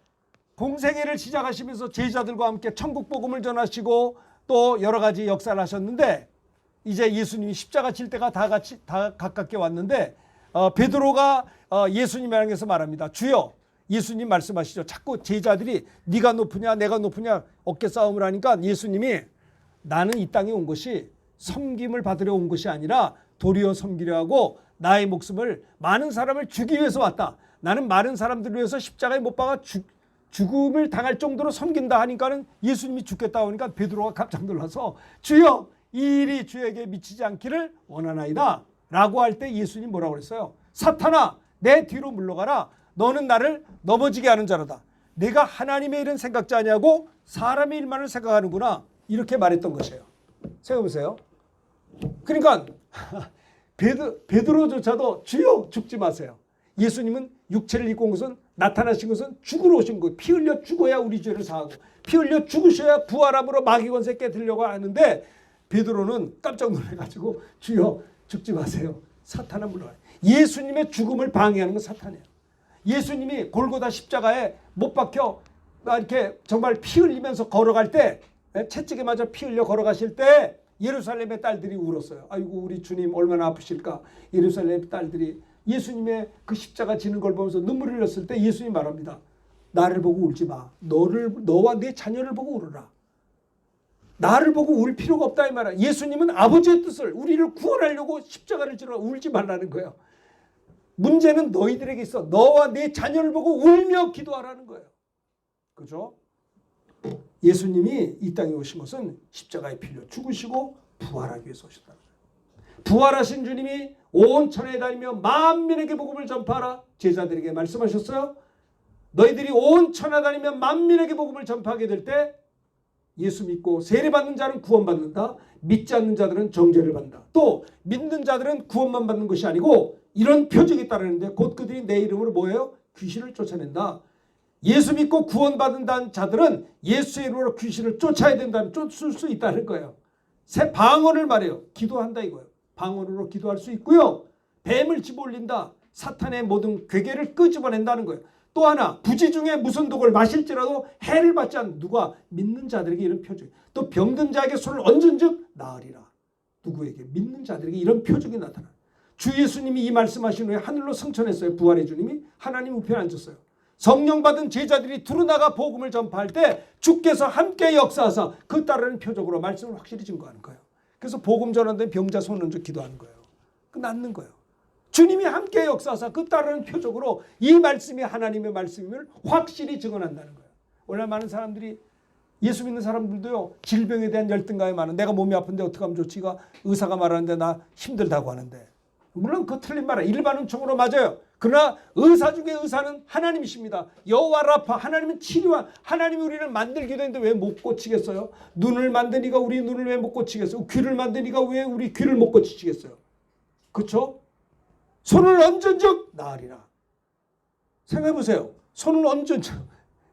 공생애를 시작하시면서 제자들과 함께 천국 복음을 전하시고 또 여러 가지 역사를 하셨는데 이제 예수님이 십자가 질 때가 다 가깝게 왔는데 베드로가 예수님을 향해서 말합니다. 주여, 예수님 말씀하시죠. 자꾸 제자들이 네가 높으냐 내가 높으냐 어깨 싸움을 하니까 예수님이 나는 이 땅에 온 것이 섬김을 받으려 온 것이 아니라 도리어 섬기려 하고 나의 목숨을 많은 사람을 주기 위해서 왔다. 나는 많은 사람들을 위해서 십자가에 못 박아 죽음을 당할 정도로 섬긴다 하니까는 예수님이 죽겠다 하니까 베드로가 깜짝 놀라서 주여 이 일이 주에게 미치지 않기를 원하나이다 라고 할 때 예수님 뭐라고 그랬어요? 사탄아 내 뒤로 물러가라. 너는 나를 넘어지게 하는 자로다. 내가 하나님의 일은 생각지 아니하고 사람의 일만을 생각하는구나. 이렇게 말했던 것이에요. 생각해보세요. 그러니까 베드로조차도 주여 죽지 마세요. 예수님은 육체를 입고 온 것은 나타나신 것은 죽으러 오신 거예요. 피 흘려 죽어야 우리 죄를 사하고 피 흘려 죽으셔야 부활함으로 마귀 권세 깨뜨리려고 하는데 베드로는 깜짝 놀라가지고 주여 죽지 마세요. 사탄은 물러가요. 예수님의 죽음을 방해하는 건 사탄이에요. 예수님이 골고다 십자가에 못 박혀 이렇게 정말 피 흘리면서 걸어갈 때 채찍에 맞아 피 흘려 걸어가실 때 예루살렘의 딸들이 울었어요. 아이고 우리 주님 얼마나 아프실까. 예루살렘의 딸들이 예수님의 그 십자가 지는 걸 보면서 눈물을 흘렸을 때 예수님이 말합니다. 나를 보고 울지 마. 너와 내 자녀를 보고 울어라. 나를 보고 울 필요가 없다 이 말이야. 예수님은 아버지의 뜻을 우리를 구원하려고 십자가를 지러 울지 말라는 거예요. 문제는 너희들에게 있어. 너와 내 자녀를 보고 울며 기도하라는 거예요. 그죠? 예수님이 이 땅에 오신 것은 십자가에 필려 죽으시고 부활하기 위해서 오셨다는 거예요. 부활하신 주님이 온 천하에 다니며 만민에게 복음을 전파하라. 제자들에게 말씀하셨어요. 너희들이 온 천하에 다니며 만민에게 복음을 전파하게 될 때 예수 믿고 세례받는 자는 구원받는다. 믿지 않는 자들은 정죄를 받는다. 또 믿는 자들은 구원만 받는 것이 아니고 이런 표적이 따르는데 곧 그들이 내 이름으로 뭐예요? 귀신을 쫓아낸다. 예수 믿고 구원받는다는 자들은 예수의 이름으로 귀신을 쫓아야 된다면 쫓을 수 있다는 거예요. 방언을 말해요. 기도한다 이거예요. 방언으로 기도할 수 있고요. 뱀을 집어올린다. 사탄의 모든 괴계를 끄집어낸다는 거예요. 또 하나 부지 중에 무슨 독을 마실지라도 해를 받지 않는 누가 믿는 자들에게 이런 표적이 또 병든 자에게 손을 얹은 즉 나으리라. 누구에게? 믿는 자들에게 이런 표적이 나타나. 주 예수님이 이 말씀하신 후에 하늘로 승천했어요. 부활의 주님이 하나님 우편에 앉았어요. 성령 받은 제자들이 두루나가 복음을 전파할 때 주께서 함께 역사하사 그 따르는 표적으로 말씀을 확실히 증거하는 거예요. 그래서 복음 전환된 병자 손 얹어 기도하는 거예요. 그 낫는 거예요. 주님이 함께 역사하사 그 따르는 표적으로 이 말씀이 하나님의 말씀임을 확실히 증언한다는 거예요. 원래 많은 사람들이 예수 믿는 사람들도요. 질병에 대한 열등감이 많은 내가 몸이 아픈데 어떻게 하면 좋지가 의사가 말하는데 나 힘들다고 하는데 물론 그 틀린 말이에요. 일반 은총으로 맞아요. 그러나 의사 중에 의사는 하나님이십니다. 여호와 라파 하나님은 치료한 하나님이 우리를 만들기도 했는데 왜 못 고치겠어요? 눈을 만드니까 우리 눈을 왜 못 고치겠어요? 귀를 만드니까 왜 우리 귀를 못 고치겠어요? 그렇죠? 손을 얹은 즉 나으리라. 생각해보세요. 손을 얹은 즉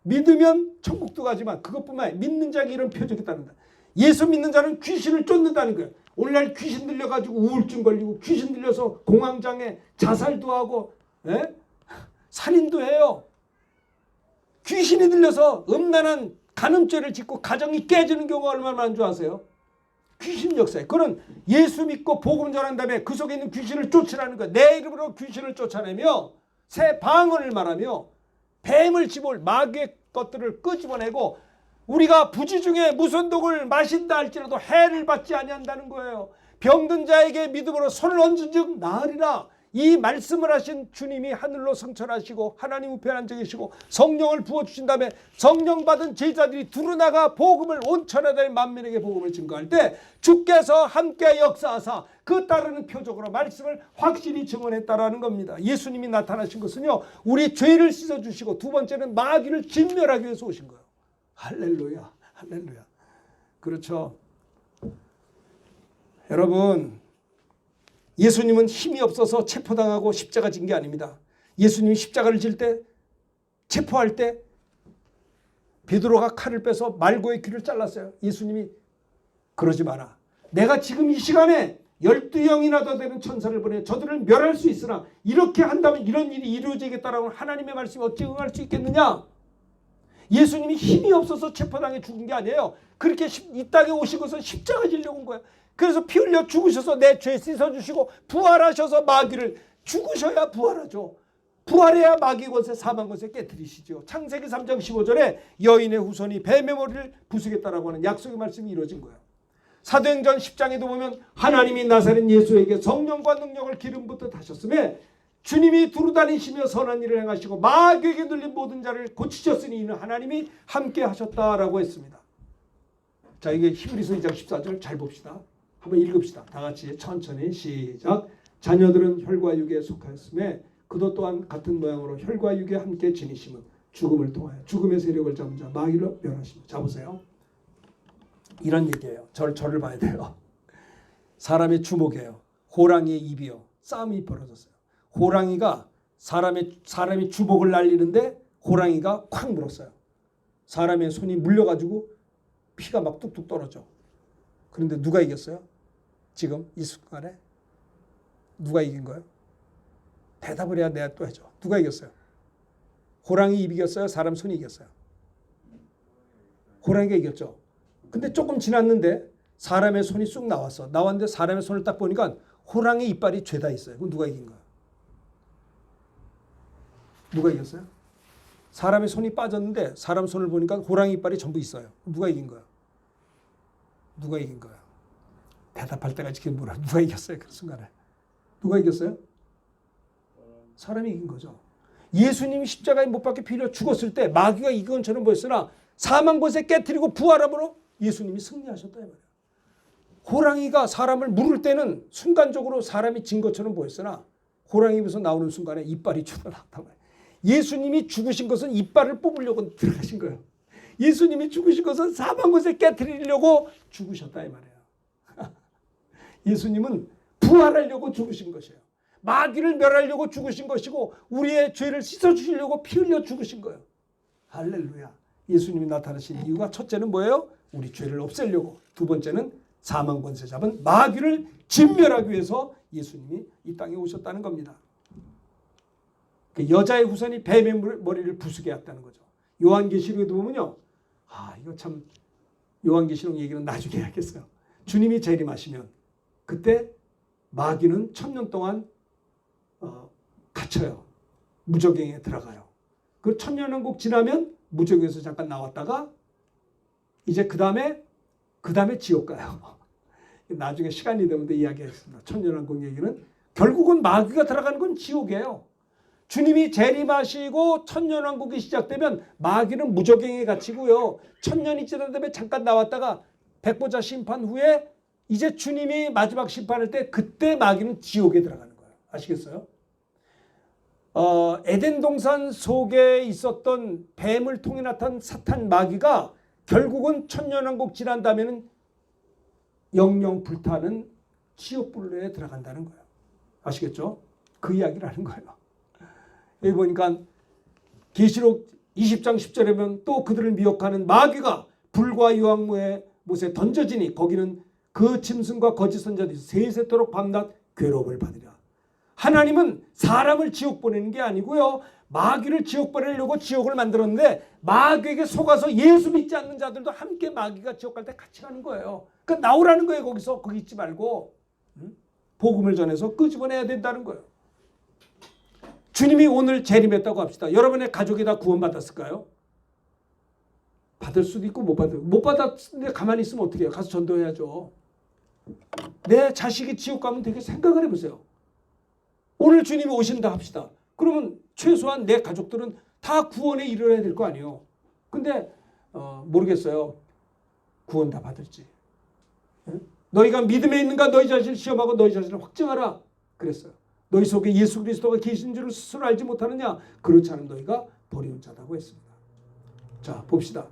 믿으면 천국도 가지만 그것뿐만 아니라 믿는 자에게 이런 표적이 있다는 거예요. 예수 믿는 자는 귀신을 쫓는다는 거예요. 오늘날 귀신 들려가지고 우울증 걸리고 귀신 들려서 공황장애 자살도 하고 살인도 해요. 귀신이 들려서 음란한 간음죄를 짓고 가정이 깨지는 경우가 얼마나 많은 줄 아세요? 귀신 역사에 그런 예수 믿고 복음 전한 다음에 그 속에 있는 귀신을 쫓으라는 거예요. 내 이름으로 귀신을 쫓아내며 새 방언을 말하며 뱀을 집을 마귀의 것들을 끄집어내고 우리가 부지 중에 무슨 독을 마신다 할지라도 해를 받지 아니한다는 거예요. 병든 자에게 믿음으로 손을 얹은 즉 나으리라. 이 말씀을 하신 주님이 하늘로 승천하시고 하나님 우편에 앉아 계시고 성령을 부어주신 다음에 성령 받은 제자들이 두루나가 복음을 온 천하의 만민에게 복음을 증거할 때 주께서 함께 역사하사 그 따르는 표적으로 말씀을 확실히 증언했다라는 겁니다. 예수님이 나타나신 것은요. 우리 죄를 씻어주시고 두 번째는 마귀를 진멸하기 위해서 오신 거예요. 할렐루야, 할렐루야. 그렇죠. 여러분, 예수님은 힘이 없어서 체포당하고 십자가 진 게 아닙니다. 예수님이 십자가를 질 때, 체포할 때 베드로가 칼을 빼서 말고의 귀를 잘랐어요. 예수님이 그러지 마라. 내가 지금 이 시간에 12영이나 더 되는 천사를 보내 저들을 멸할 수 있으나 이렇게 한다면 이런 일이 이루어지겠다라고 하나님의 말씀이 어찌 응할 수 있겠느냐? 예수님이 힘이 없어서 체포당해 죽은 게 아니에요. 그렇게 이 땅에 오신 것은 십자가 지려고 온 거예요. 그래서 피 흘려 죽으셔서 내 죄 씻어주시고 부활하셔서 마귀를 죽으셔야 부활하죠. 부활해야 마귀 권세 사망 권세 깨뜨리시죠. 창세기 3장 15절에 여인의 후손이 뱀의 머리를 부수겠다라고 하는 약속의 말씀이 이루어진 거예요. 사도행전 10장에도 보면 하나님이 나사렛 예수에게 성령과 능력을 기름부터 다셨음에 주님이 두루다니시며 선한 일을 행하시고 마귀에게 눌린 모든 자를 고치셨으니 이는 하나님이 함께 하셨다라고 했습니다. 자, 이게 히브리서 2장 14절 잘 봅시다. 한번 읽읍시다. 다 같이 천천히 시작. 자녀들은 혈과 육에 속하였음에 그도 또한 같은 모양으로 혈과 육에 함께 지니심은 죽음을 통하여 죽음의 세력을 잡은 자 마귀로 멸하십니다. 자 보세요. 이런 얘기예요. 저를 봐야 돼요. 사람의 주목이에요. 호랑이의 입이요. 싸움이 벌어졌어요. 호랑이가 사람이 주먹을 날리는데 호랑이가 콱 물었어요. 사람의 손이 물려가지고 피가 막 뚝뚝 떨어져. 그런데 누가 이겼어요? 지금 이 순간에 누가 이긴 거예요? 대답을 해야 내가 또 해줘. 누가 이겼어요? 호랑이 입이 이겼어요? 사람 손이 이겼어요? 호랑이가 이겼죠. 근데 조금 지났는데 사람의 손이 쑥 나왔어. 나왔는데 사람의 손을 딱 보니까 호랑이 이빨이 죄다 있어요. 그럼 누가 이긴 거야? 누가 이겼어요? 사람의 손이 빠졌는데 사람 손을 보니까 호랑이 이빨이 전부 있어요. 누가 이긴 거야? 누가 이긴 거야? 대답할 때까지 그게 뭐라? 누가 이겼어요? 그 순간에. 누가 이겼어요? 사람이 이긴 거죠. 예수님이 십자가에 못 박혀 피 흘려 죽었을 때 마귀가 이긴 것처럼 보였으나 사망 권세 깨뜨리고 부활함으로 예수님이 승리하셨다 이 말이에요. 호랑이가 사람을 물을 때는 순간적으로 사람이 진 것처럼 보였으나 호랑이 입에서 나오는 순간에 이빨이 줄어났단 말이에요. 예수님이 죽으신 것은 이빨을 뽑으려고 들어가신 거예요. 예수님이 죽으신 것은 사망 권세 깨뜨리려고 죽으셨다 이 말이에요. 예수님은 부활하려고 죽으신 것이에요. 마귀를 멸하려고 죽으신 것이고 우리의 죄를 씻어주시려고 피 흘려 죽으신 거예요. 할렐루야. 예수님이 나타나신 이유가 첫째는 뭐예요? 우리 죄를 없애려고. 두 번째는 사망 권세 잡은 마귀를 진멸하기 위해서 예수님이 이 땅에 오셨다는 겁니다. 그 여자의 후손이 뱀의 머리를 부수게 했다는 거죠. 요한계시록에도 보면요. 이거 참 요한계시록 얘기는 나중에 해야겠어요. 주님이 재림하시면 그때 마귀는 1000년 동안 갇혀요. 무저갱에 들어가요. 그 1000년왕국 지나면 무저갱에서 잠깐 나왔다가 이제 그 다음에 지옥 가요. 나중에 시간이 되면 이야기하겠습니다. 1000년왕국 얘기는 결국은 마귀가 들어가는 건 지옥이에요. 주님이 재림하시고 1000년왕국이 시작되면 마귀는 무저갱에 갇히고요. 1000년이 지난 다음에 잠깐 나왔다가 백보자 심판 후에 이제 주님이 마지막 심판할 때 그때 마귀는 지옥에 들어가는 거예요. 아시겠어요? 에덴 동산 속에 있었던 뱀을 통해 나타난 사탄 마귀가 결국은 1000년왕국 지난 다음에는 영영 불타는 지옥불에 들어간다는 거예요. 아시겠죠? 그 이야기를 하는 거예요. 여기 보니까 계시록 20장 10절에 보면 또 그들을 미혹하는 마귀가 불과 유황무에 못에 던져지니 거기는 그 짐승과 거짓 선자들이 세세토록 밤낮 괴로움을 받으리라. 하나님은 사람을 지옥 보내는 게 아니고요. 마귀를 지옥 보내려고 지옥을 만들었는데 마귀에게 속아서 예수 믿지 않는 자들도 함께 마귀가 지옥 갈 때 같이 가는 거예요. 그러니까 나오라는 거예요. 거기서 거기 있지 말고 복음을 전해서 끄집어내야 된다는 거예요. 주님이 오늘 재림했다고 합시다. 여러분의 가족이 다 구원받았을까요? 받을 수도 있고 못 받았는데 가만히 있으면 어떻게 해요? 가서 전도해야죠. 내 자식이 지옥 가면 되게 생각을 해보세요. 오늘 주님이 오신다 합시다. 그러면 최소한 내 가족들은 다 구원에 이르러야 될 거 아니에요. 근데 모르겠어요. 구원 다 받을지. 너희가 믿음에 있는가 너희 자신을 시험하고 너희 자신을 확증하라 그랬어요. 너희 속에 예수 그리스도가 계신 줄을 스스로 알지 못하느냐? 그렇지 않으면 너희가 버리운 자라고 했습니다. 자, 봅시다.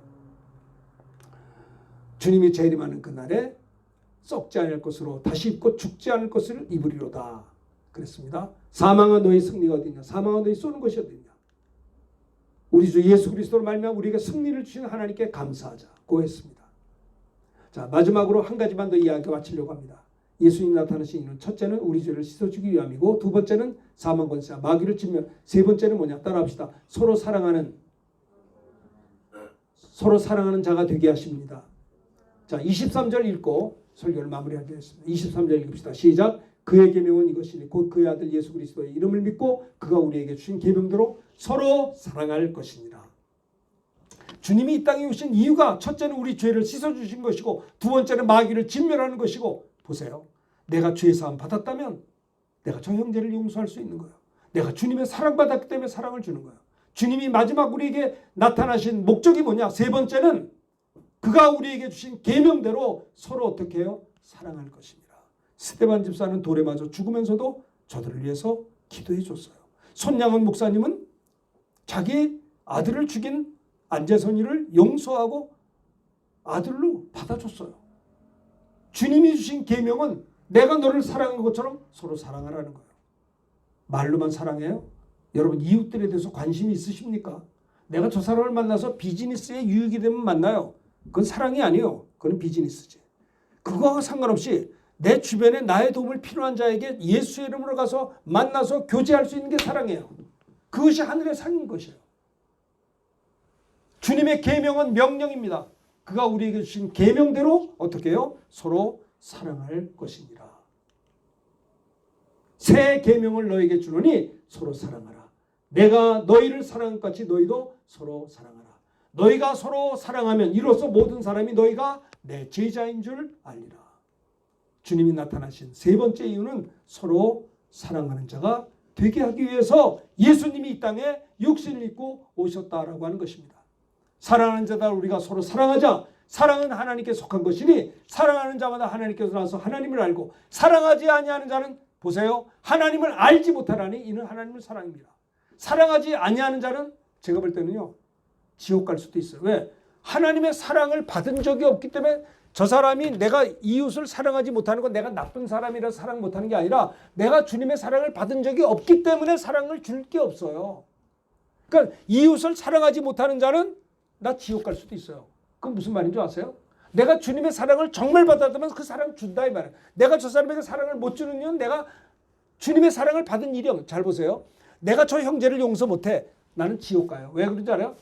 주님이 재림하는 그날에 썩지 않을 것으로 다시 입고 죽지 않을 것을 입으리로다 그랬습니다. 사망은 너희 승리가 어디냐? 사망은 너희 쏘는 것이 어디냐? 우리 주 예수 그리스도로 말미암아 우리에게 승리를 주신 하나님께 감사하자고 했습니다. 자, 마지막으로 한 가지만 더 이야기 마치려고 합니다. 예수님 나타나신 이유는 첫째는 우리 죄를 씻어주기 위함이고 두 번째는 사망 권세와 마귀를 찢으며 세 번째는 뭐냐? 따라합시다. 서로 사랑하는 자가 되게 하십니다. 자, 23절 읽고 설교를 마무리하겠습니다. 23절 읽읍시다. 시작. 그의 계명은 이것이니 곧 그의 아들 예수 그리스도의 이름을 믿고 그가 우리에게 주신 계명대로 서로 사랑할 것이니라. 주님이 이 땅에 오신 이유가 첫째는 우리 죄를 씻어주신 것이고 두 번째는 마귀를 진멸하는 것이고 보세요. 내가 죄 사함 받았다면 내가 저 형제를 용서할 수 있는 거예요. 내가 주님의 사랑받았기 때문에 사랑을 주는 거예요. 주님이 마지막 우리에게 나타나신 목적이 뭐냐? 세 번째는 그가 우리에게 주신 계명대로 서로 어떻게 해요? 사랑할 것입니다. 스데반 집사는 돌에 맞아 죽으면서도 저들을 위해서 기도해 줬어요. 손양원 목사님은 자기 아들을 죽인 안재선이를 용서하고 아들로 받아줬어요. 주님이 주신 계명은 내가 너를 사랑한 것처럼 서로 사랑하라는 거예요. 말로만 사랑해요? 여러분 이웃들에 대해서 관심이 있으십니까? 내가 저 사람을 만나서 비즈니스에 유익이 되면 만나요. 그건 사랑이 아니에요. 그건 비즈니스지. 그거와 상관없이 내 주변에 나의 도움을 필요한 자에게 예수의 이름으로 가서 만나서 교제할 수 있는 게 사랑이에요. 그것이 하늘의 상인 것이에요. 주님의 계명은 명령입니다. 그가 우리에게 주신 계명대로 어떻게 해요? 서로 사랑할 것이니라. 새 계명을 너에게 주노니 서로 사랑하라. 내가 너희를 사랑한 것 같이 너희도 서로 사랑하라. 너희가 서로 사랑하면 이로써 모든 사람이 너희가 내 제자인 줄 알리라. 주님이 나타나신 세 번째 이유는 서로 사랑하는 자가 되게 하기 위해서 예수님이 이 땅에 육신을 입고 오셨다라고 하는 것입니다. 사랑하는 자다 우리가 서로 사랑하자. 사랑은 하나님께 속한 것이니 사랑하는 자마다 하나님께서 나서 하나님을 알고 사랑하지 아니하는 자는 보세요. 하나님을 알지 못하라니 이는 하나님을 사랑입니다. 사랑하지 아니하는 자는 제가 볼 때는요. 지옥 갈 수도 있어요. 왜? 하나님의 사랑을 받은 적이 없기 때문에 저 사람이 내가 이웃을 사랑하지 못하는 건 내가 나쁜 사람이라 사랑 못하는 게 아니라 내가 주님의 사랑을 받은 적이 없기 때문에 사랑을 줄 게 없어요. 그러니까 이웃을 사랑하지 못하는 자는 나 지옥 갈 수도 있어요. 그건 무슨 말인 줄 아세요? 내가 주님의 사랑을 정말 받았다면 그 사랑을 준다 이 말이에요. 내가 저 사람에게 사랑을 못 주는 이유는 내가 주님의 사랑을 받은 일이 없어요. 잘 보세요. 내가 저 형제를 용서 못해. 나는 지옥 가요. 왜 그런지 알아요?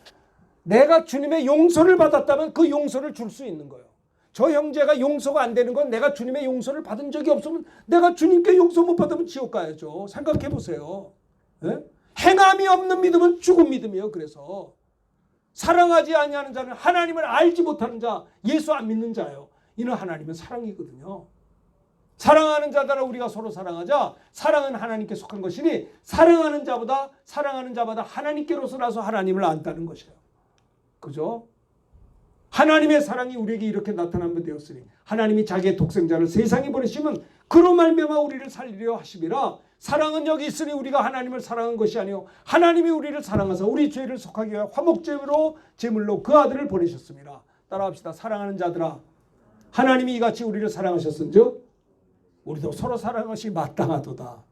내가 주님의 용서를 받았다면 그 용서를 줄 수 있는 거예요. 저 형제가 용서가 안 되는 건 내가 주님의 용서를 받은 적이 없으면 내가 주님께 용서 못 받으면 지옥 가야죠. 생각해 보세요. 예? 행함이 없는 믿음은 죽은 믿음이에요. 그래서 사랑하지 아니하는 자는 하나님을 알지 못하는 자, 예수 안 믿는 자예요. 이는 하나님은 사랑이거든요. 사랑하는 자들아 우리가 서로 사랑하자. 사랑은 하나님께 속한 것이니 사랑하는 자마다 하나님께로서 나서 하나님을 안다는 것이에요. 그죠? 하나님의 사랑이 우리에게 이렇게 나타나면 되었으니 하나님이 자기의 독생자를 세상에 보내시면 그로 말미암아 우리를 살리려 하심이라. 사랑은 여기 있으니 우리가 하나님을 사랑한 것이 아니요 하나님이 우리를 사랑하사 우리 죄를 속하기 위하여 화목제물로 제물로 그 아들을 보내셨습니다. 따라합시다. 사랑하는 자들아 하나님이 이같이 우리를 사랑하셨은즉 우리도 서로 사랑하시 마땅하도다.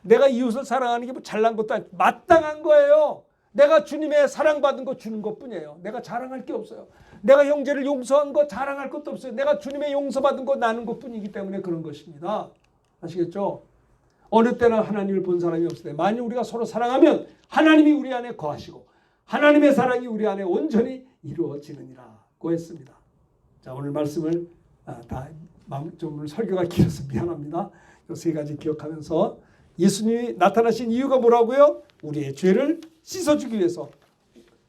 내가 이웃을 사랑하는 게 뭐 잘난 것도 아니고 마땅한 거예요. 내가 주님의 사랑받은 거 주는 것뿐이에요. 내가 자랑할 게 없어요. 내가 형제를 용서한 거 자랑할 것도 없어요. 내가 주님의 용서받은 거 나눈 것뿐이기 때문에 그런 것입니다. 아시겠죠? 어느 때나 하나님을 본 사람이 없을 때 만일 우리가 서로 사랑하면 하나님이 우리 안에 거하시고 하나님의 사랑이 우리 안에 온전히 이루어지느니라고 했습니다. 자, 오늘 말씀을 좀 설교가 길어서 미안합니다. 이 세 가지 기억하면서 예수님이 나타나신 이유가 뭐라고요? 우리의 죄를 씻어주기 위해서.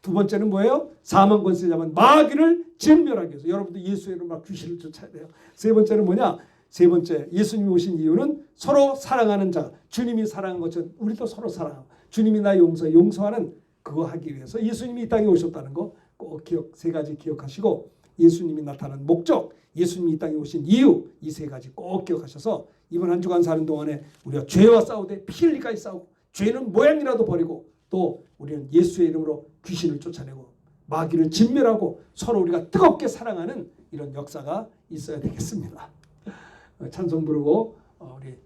두 번째는 뭐예요? 사망 권세 잡은 마귀를 진멸하기 위해서. 여러분도 예수의 이름으로 귀신을 쫓아야 돼요. 세 번째는 뭐냐? 세 번째 예수님이 오신 이유는 서로 사랑하는 자. 주님이 사랑한 것처럼 우리도 서로 사랑하고 주님이 나 용서하는 그거 하기 위해서 예수님이 이 땅에 오셨다는 거 꼭 세 가지 기억하시고 예수님이 나타난 목적, 예수님이 이 땅에 오신 이유 이 세 가지 꼭 기억하셔서 이번 한 주간 사는 동안에 우리가 죄와 싸우되 피 흘리까지 싸우고 죄는 모양이라도 버리고 또 우리는 예수의 이름으로 귀신을 쫓아내고 마귀를 진멸하고 서로 우리가 뜨겁게 사랑하는 이런 역사가 있어야 되겠습니다. 찬송 부르고 우리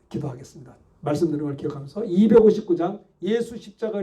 기도하겠습니다. 말씀 드린 걸 기억하면서 259장 예수 십자가를